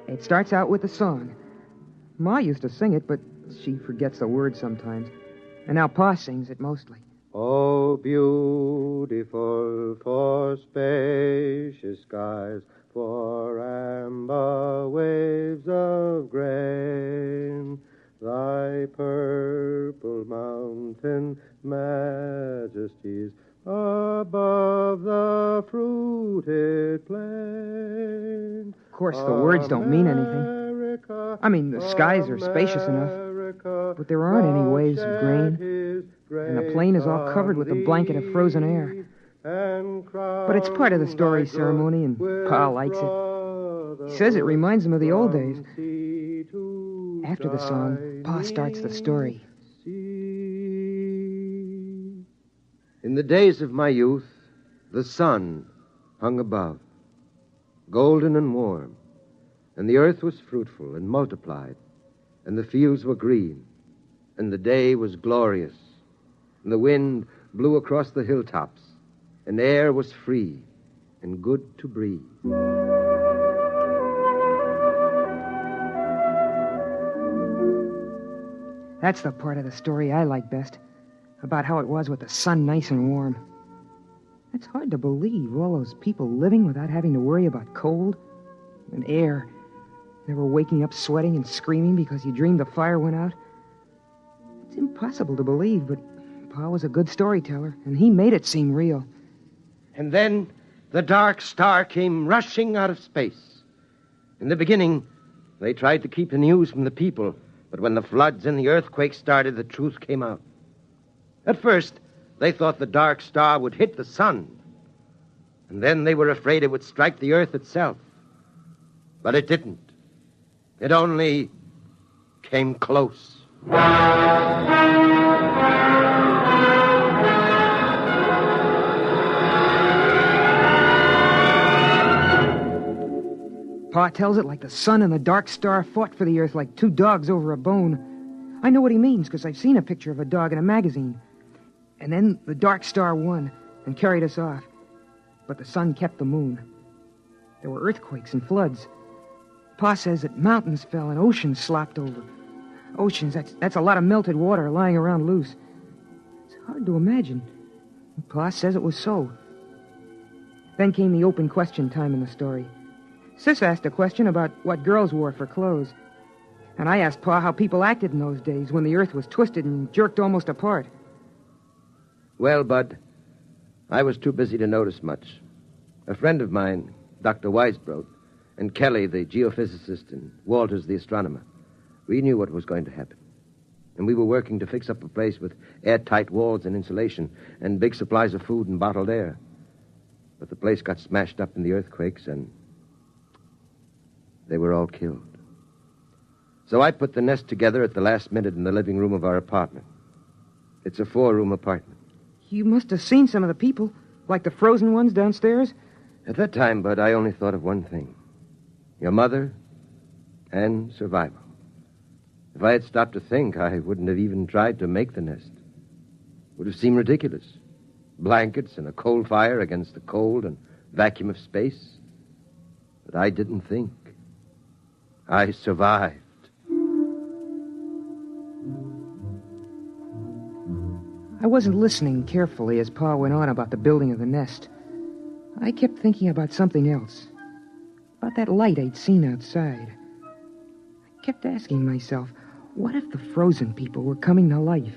It starts out with a song. Ma used to sing it, but she forgets the words sometimes. And now Pa sings it mostly. Oh, beautiful for spacious skies, for amber waves of grain, thy purple mountain majesties above the fruited plain. Of course, the words don't mean anything. I mean, the skies are spacious enough, but there aren't any waves of grain, and the plain is all covered with a blanket of frozen air. But it's part of the story ceremony, and Pa likes it. He says it reminds him of the old days. After the song, Pa starts the story. In the days of my youth, the sun hung above, golden and warm, and the earth was fruitful and multiplied, and the fields were green, and the day was glorious, and the wind blew across the hilltops, and air was free and good to breathe. That's the part of the story I like best, about how it was with the sun nice and warm. It's hard to believe all those people living without having to worry about cold and air, never waking up sweating and screaming because you dreamed the fire went out. It's impossible to believe, but Pa was a good storyteller, and he made it seem real. And then the dark star came rushing out of space. In the beginning, they tried to keep the news from the people, but when the floods and the earthquakes started, the truth came out. At first, they thought the dark star would hit the sun, and then they were afraid it would strike the earth itself. But it didn't. It only came close. Pa tells it like the sun and the dark star fought for the earth like two dogs over a bone. I know what he means, because I've seen a picture of a dog in a magazine. And then the dark star won and carried us off. But the sun kept the moon. There were earthquakes and floods. Pa says that mountains fell and oceans slopped over. Oceans, that's a lot of melted water lying around loose. It's hard to imagine. Pa says it was so. Then came the open question time in the story. Sis asked a question about what girls wore for clothes. And I asked Pa how people acted in those days when the earth was twisted and jerked almost apart. Well, Bud, I was too busy to notice much. A friend of mine, Dr. Weisbrot, and Kelly, the geophysicist, and Walters, the astronomer, we knew what was going to happen. And we were working to fix up a place with airtight walls and insulation and big supplies of food and bottled air. But the place got smashed up in the earthquakes, and they were all killed. So I put the nest together at the last minute in the living room of our apartment. It's a 4-room apartment. You must have seen some of the people, like the frozen ones downstairs. At that time, Bud, I only thought of one thing. Your mother and survival. If I had stopped to think, I wouldn't have even tried to make the nest. It would have seemed ridiculous. Blankets and a coal fire against the cold and vacuum of space. But I didn't think. I survived. I wasn't listening carefully as Pa went on about the building of the nest. I kept thinking about something else. About that light I'd seen outside. I kept asking myself, what if the frozen people were coming to life?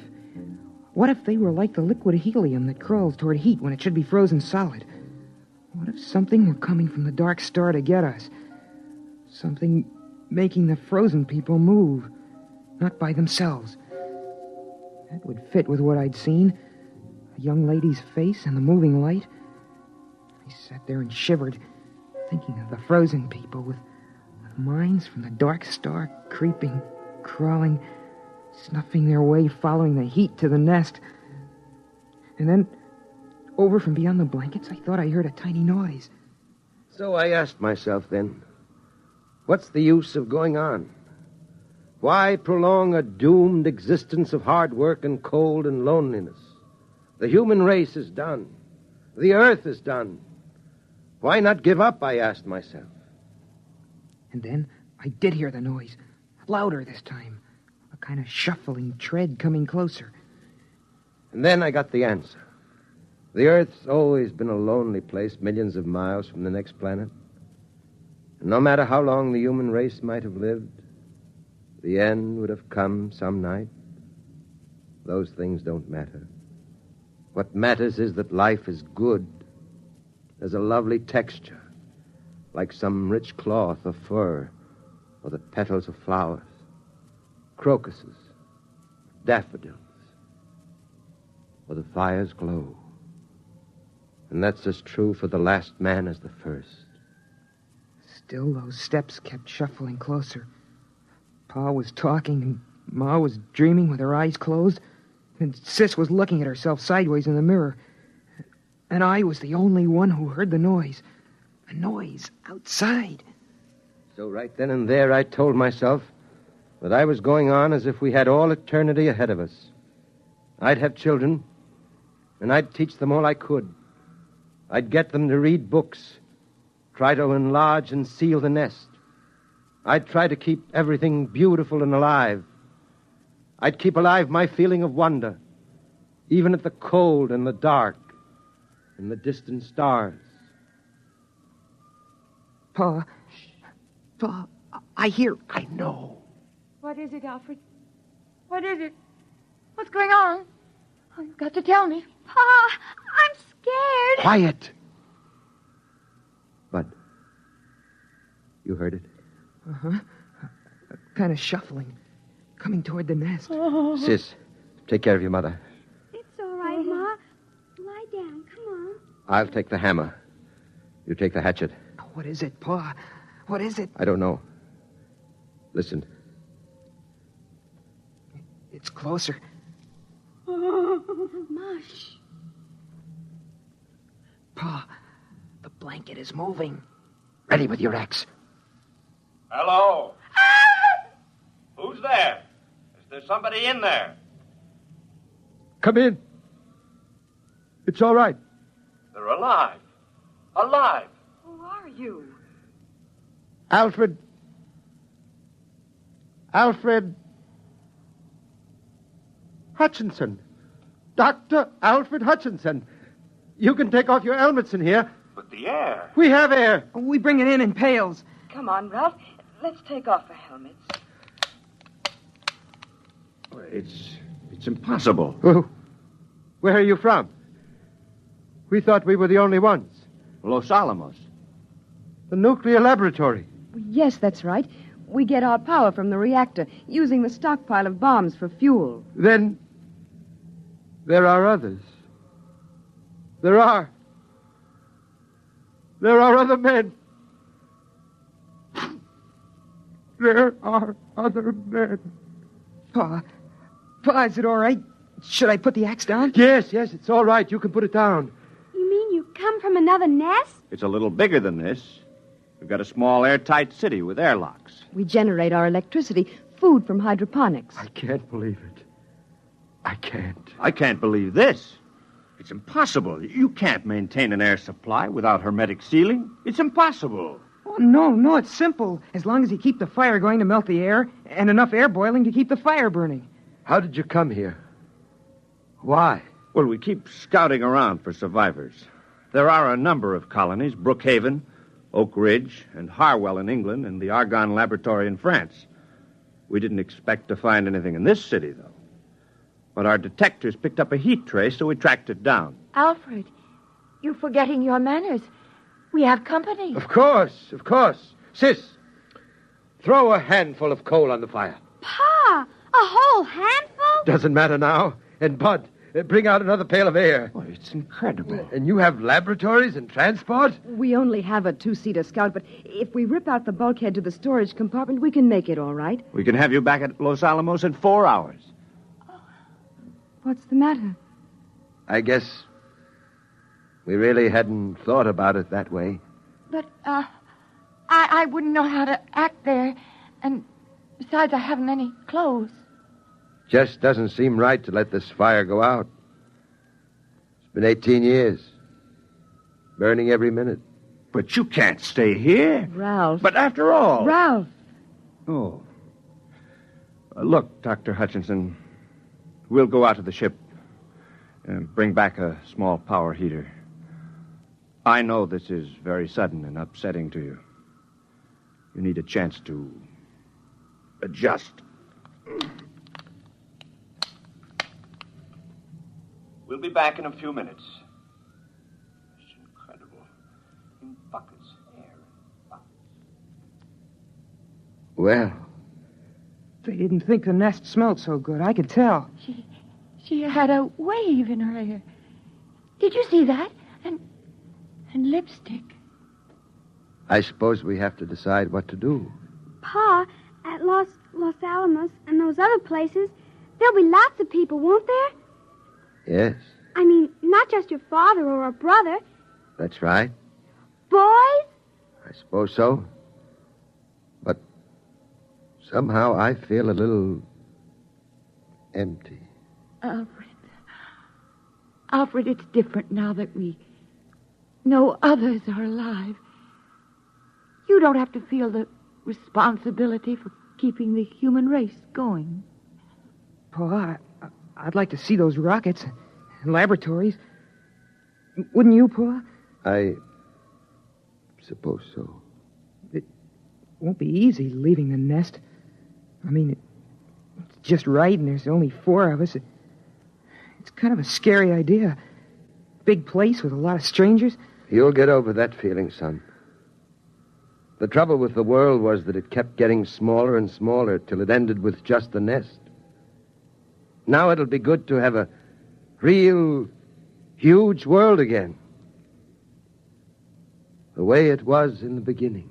What if they were like the liquid helium that crawls toward heat when it should be frozen solid? What if something were coming from the dark star to get us? Something making the frozen people move, not by themselves. That would fit with what I'd seen. A young lady's face and the moving light. I sat there and shivered, thinking of the frozen people with minds from the dark star creeping, crawling, snuffing their way, following the heat to the nest. And then, over from beyond the blankets, I thought I heard a tiny noise. So I asked myself then, what's the use of going on? Why prolong a doomed existence of hard work and cold and loneliness? The human race is done. The earth is done. Why not give up, I asked myself. And then I did hear the noise. Louder this time. A kind of shuffling tread coming closer. And then I got the answer. The Earth's always been a lonely place millions of miles from the next planet. And no matter how long the human race might have lived, the end would have come some night. Those things don't matter. What matters is that life is good. There's a lovely texture, like some rich cloth or fur, or the petals of flowers, crocuses, daffodils, or the fire's glow. And that's as true for the last man as the first. Still, those steps kept shuffling closer. Pa was talking, and Ma was dreaming with her eyes closed, and Sis was looking at herself sideways in the mirror. And I was the only one who heard the noise. A noise outside. So right then and there, I told myself that I was going on as if we had all eternity ahead of us. I'd have children, and I'd teach them all I could. I'd get them to read books, try to enlarge and seal the nest. I'd try to keep everything beautiful and alive. I'd keep alive my feeling of wonder, even at the cold and the dark and the distant stars. Pa, I hear... I know. What is it, Alfred? What is it? What's going on? Oh, you've got to tell me. Pa, I'm scared. Quiet. Bud, you heard it? Uh-huh. Kind of shuffling, coming toward the nest. Sis, take care of your mother. It's all right, Ma. Lie down. Come on. I'll take the hammer. You take the hatchet. What is it, Pa? What is it? I don't know. Listen. It's closer. Mush. Pa, the blanket is moving. Ready with your axe. Hello? Who's there? Is there somebody in there? Come in. It's all right. They're alive. Alive. Who are you? Alfred Hutchinson. Dr. Alfred Hutchinson. You can take off your helmets in here. But the air. We have air. We bring it in pails. Come on, Ralph. Let's take off our helmets. It's impossible. Where are you from? We thought we were the only ones. Los Alamos. The nuclear laboratory. Yes, that's right. We get our power from the reactor, using the stockpile of bombs for fuel. Then there are others. There are other men. There are other men. Pa, is it all right? Should I put the axe down? Yes, it's all right. You can put it down. You mean you come from another nest? It's a little bigger than this. We've got a small airtight city with airlocks. We generate our electricity, food from hydroponics. I can't believe it. I can't. I can't believe this. It's impossible. You can't maintain an air supply without hermetic sealing. It's impossible. Oh, no, it's simple. As long as you keep the fire going to melt the air, and enough air boiling to keep the fire burning. How did you come here? Why? Well, we keep scouting around for survivors. There are a number of colonies, Brookhaven, Oak Ridge, and Harwell in England, and the Argonne Laboratory in France. We didn't expect to find anything in this city, though. But our detectors picked up a heat trace, so we tracked it down. Alfred, you're forgetting your manners. We have company. Of course. Sis, throw a handful of coal on the fire. Pa, a whole handful? Doesn't matter now. And Bud, bring out another pail of air. Oh, it's incredible. And you have laboratories and transport? We only have a two-seater Scout, but if we rip out the bulkhead to the storage compartment, we can make it all right. We can have you back at Los Alamos in 4 hours. What's the matter? I guess we really hadn't thought about it that way. But, I wouldn't know how to act there. And besides, I haven't any clothes. Just doesn't seem right to let this fire go out. It's been 18 years. Burning every minute. But you can't stay here. Ralph. But after all... Ralph, Oh. Look, Dr. Hutchinson, we'll go out to the ship and bring back a small power heater. I know this is very sudden and upsetting to you. You need a chance to adjust. We'll be back in a few minutes. It's incredible. In buckets, air in buckets. Well, They didn't think the nest smelled so good. I could tell. She had a wave in her hair. Did you see that? And lipstick. I suppose we have to decide what to do. Pa, at Los Alamos and those other places, there'll be lots of people, won't there? Yes, I mean, not just your father or a brother. that's right. Boys? I suppose so. But somehow I feel a little empty. Alfred, it's different now that we know others are alive. You don't have to feel the responsibility for keeping the human race going. Pa, I'd like to see those rockets and laboratories. Wouldn't you, Pa? I suppose so. It won't be easy leaving the nest. I mean, it's just right, and there's only 4 of us. It's kind of a scary idea. Big place with a lot of strangers. You'll get over that feeling, son. The trouble with the world was that it kept getting smaller and smaller till it ended with just the nest. Now it'll be good to have a real, huge world again. The way it was in the beginning.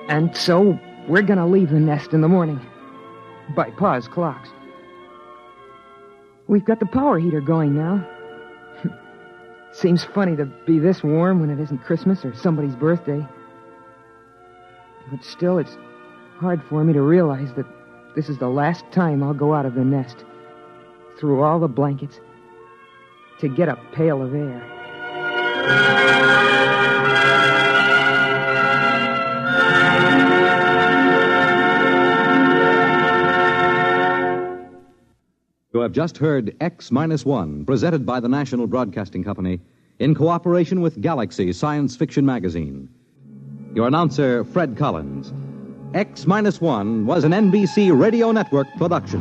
And so, we're gonna leave the nest in the morning. By Pa's clocks. We've got the power heater going now. Seems funny to be this warm when it isn't Christmas or somebody's birthday. But still, it's hard for me to realize that this is the last time I'll go out of the nest, through all the blankets, to get a pail of air. You have just heard X-1, presented by the National Broadcasting Company in cooperation with Galaxy Science Fiction Magazine. Your announcer, Fred Collins. X-1 was an NBC Radio Network production.